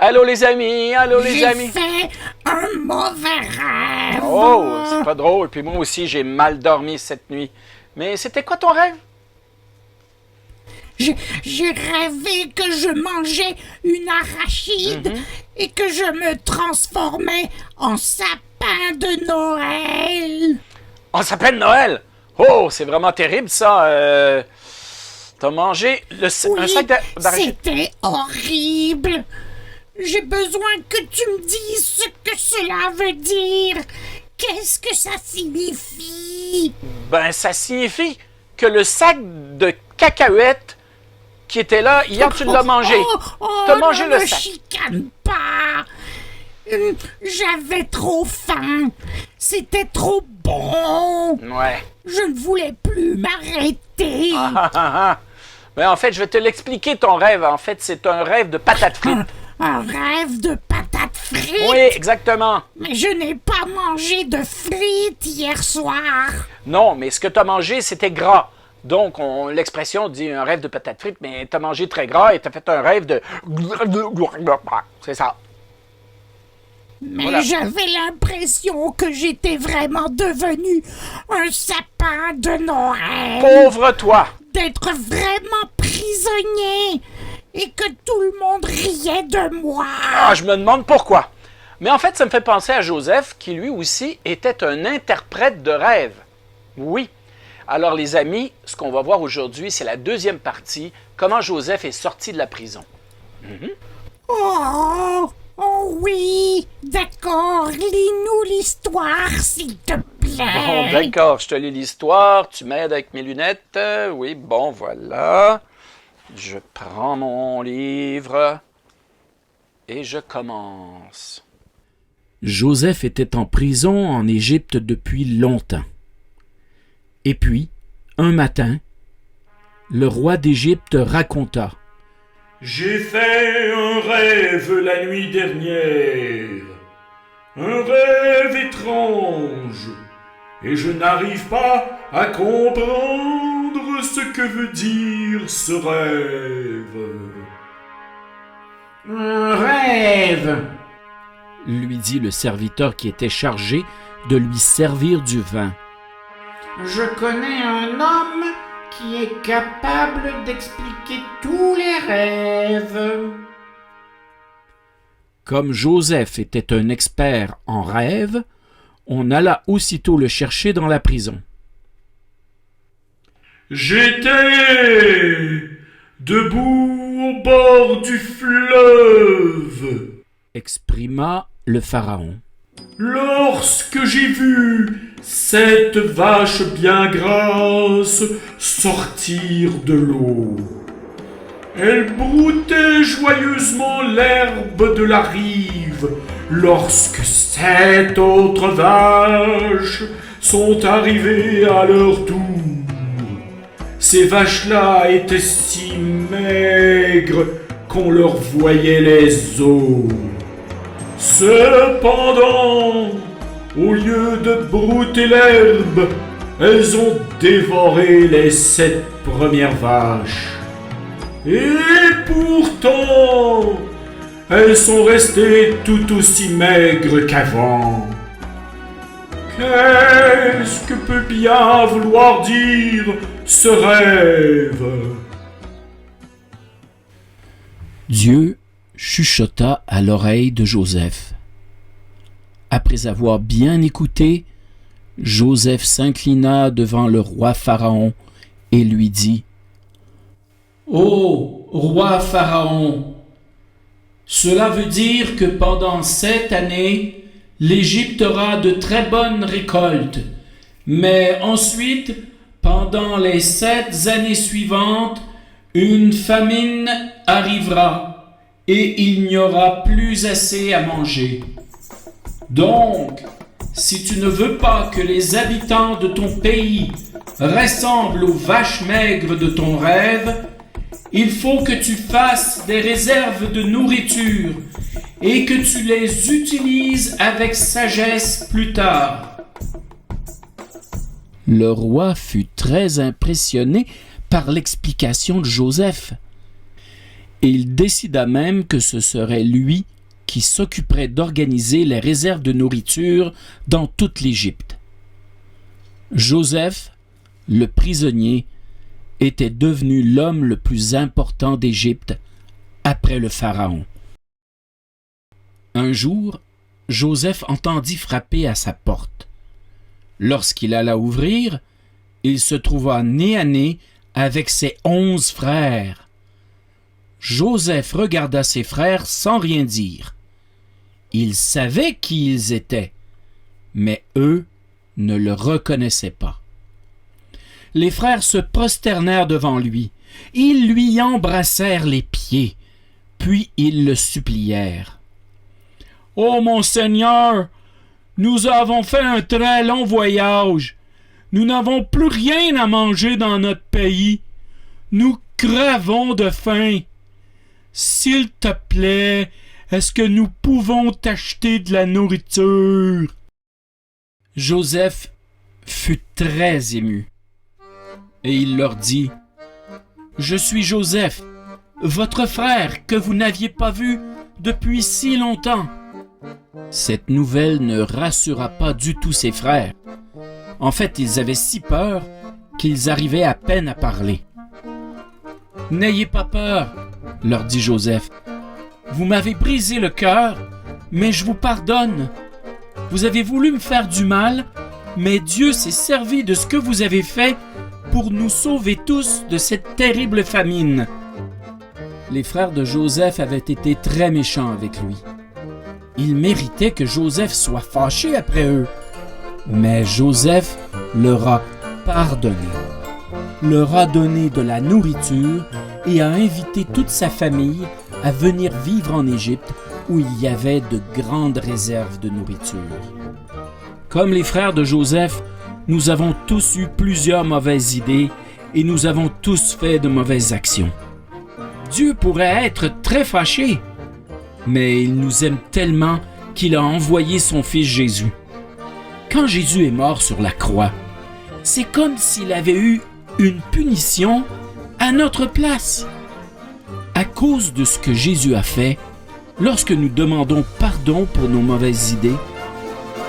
Allô les amis, allô les amis. J'ai fait un mauvais rêve. Oh, c'est pas drôle. Puis moi aussi, j'ai mal dormi cette nuit. Mais c'était quoi ton rêve? J'ai rêvé que je mangeais une arachide et que je me transformais en sapin de Noël. On s'appelle Noël. Oh, c'est vraiment terrible ça. T'as mangé un sac d'arachide? C'était horrible. J'ai besoin que tu me dises ce que cela veut dire. Qu'est-ce que ça signifie? Ben, ça signifie que le sac de cacahuètes qui était là, hier, tu l'as mangé. T'as mangé le sac. Ne chicane pas. J'avais trop faim. C'était trop bon. Ouais. Je ne voulais plus m'arrêter. Mais en fait, je vais te l'expliquer, ton rêve. En fait, c'est un rêve de patates frites. Un rêve de patates frites? Oui, exactement. Mais je n'ai pas mangé de frites hier soir. Non, mais ce que tu as mangé, c'était gras. Donc, l'expression dit un rêve de patates frites, mais tu as mangé très gras et tu as fait un rêve de... C'est ça. Mais voilà. J'avais l'impression que j'étais vraiment devenu un sapin de Noël. Pauvre toi! D'être vraiment prisonnier et que tout le monde riait de moi. Ah, je me demande pourquoi. Mais en fait, ça me fait penser à Joseph, qui lui aussi était un interprète de rêve. Oui. Alors les amis, ce qu'on va voir aujourd'hui, c'est la deuxième partie, comment Joseph est sorti de la prison. Oh oui, d'accord, lis-nous l'histoire, s'il te plaît. Bon, d'accord, je te lis l'histoire, tu m'aides avec mes lunettes. Oui, bon, voilà. Je prends mon livre et je commence. Joseph était en prison en Égypte depuis longtemps. Et puis, un matin, le roi d'Égypte raconta: « J'ai fait un rêve la nuit dernière, un rêve étrange, et je n'arrive pas à comprendre ce que veut dire ce rêve. » Un rêve, lui dit le serviteur qui était chargé de lui servir du vin. Je connais un homme qui est capable d'expliquer tous les rêves. Comme Joseph était un expert en rêves, on alla aussitôt le chercher dans la prison. J'étais debout au bord du fleuve, exprima le pharaon. Lorsque j'ai vu cette vache bien grasse sortir de l'eau, elle broutait joyeusement l'herbe de la rive lorsque 7 autres vaches sont arrivées à leur tour. Ces vaches-là étaient si maigres qu'on leur voyait les os. Cependant, au lieu de brouter l'herbe, elles ont dévoré les 7 premières vaches. Et pourtant, elles sont restées tout aussi maigres qu'avant. Qu'est-ce que peut bien vouloir dire ce rêve? Dieu chuchota à l'oreille de Joseph. Après avoir bien écouté, Joseph s'inclina devant le roi Pharaon et lui dit: « Ô roi Pharaon, cela veut dire que pendant 7 années, l'Égypte aura de très bonnes récoltes, mais ensuite, pendant les 7 années suivantes, une famine arrivera et il n'y aura plus assez à manger. Donc, si tu ne veux pas que les habitants de ton pays ressemblent aux vaches maigres de ton rêve, il faut que tu fasses des réserves de nourriture et que tu les utilises avec sagesse plus tard. » Le roi fut très impressionné par l'explication de Joseph. et il décida même que ce serait lui qui s'occuperait d'organiser les réserves de nourriture dans toute l'Égypte. Joseph, le prisonnier, était devenu l'homme le plus important d'Égypte après le Pharaon. Un jour, Joseph entendit frapper à sa porte. Lorsqu'il alla ouvrir, il se trouva nez à nez avec ses 11 frères. Joseph regarda ses frères sans rien dire. Il savait qui ils étaient, mais eux ne le reconnaissaient pas. Les frères se prosternèrent devant lui. Ils lui embrassèrent les pieds, puis ils le supplièrent. « Ô mon Seigneur, nous avons fait un très long voyage. Nous n'avons plus rien à manger dans notre pays. Nous crevons de faim. S'il te plaît, est-ce que nous pouvons t'acheter de la nourriture? » Joseph fut très ému. Et il leur dit, « Je suis Joseph, votre frère que vous n'aviez pas vu depuis si longtemps. » Cette nouvelle ne rassura pas du tout ses frères. En fait, ils avaient si peur qu'ils arrivaient à peine à parler. « N'ayez pas peur, » leur dit Joseph. « Vous m'avez brisé le cœur, mais je vous pardonne. Vous avez voulu me faire du mal, mais Dieu s'est servi de ce que vous avez fait pour nous sauver tous de cette terrible famine. » Les frères de Joseph avaient été très méchants avec lui. Ils méritaient que Joseph soit fâché après eux. Mais Joseph leur a pardonné, leur a donné de la nourriture et a invité toute sa famille à venir vivre en Égypte où il y avait de grandes réserves de nourriture. Comme les frères de Joseph, nous avons tous eu plusieurs mauvaises idées et nous avons tous fait de mauvaises actions. Dieu pourrait être très fâché, mais il nous aime tellement qu'il a envoyé son Fils Jésus. Quand Jésus est mort sur la croix, c'est comme s'il avait eu une punition à notre place. À cause de ce que Jésus a fait, lorsque nous demandons pardon pour nos mauvaises idées,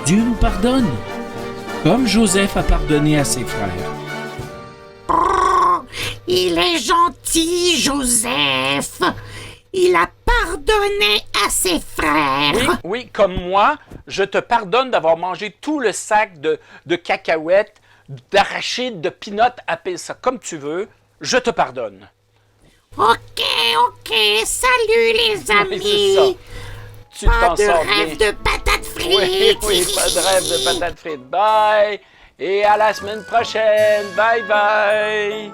Dieu nous pardonne, comme Joseph a pardonné à ses frères. Oh, il est gentil, Joseph. Il a pardonné à ses frères. Oui, comme moi, je te pardonne d'avoir mangé tout le sac de cacahuètes, d'arachides, de peanuts, appelle ça comme tu veux. Je te pardonne. Ok, salut les amis. Oui, c'est ça. Tu Pas t'en de sors rêve bien. de patates frites. Oui, pas de rêve de patates frites. Bye! Et à la semaine prochaine. Bye bye!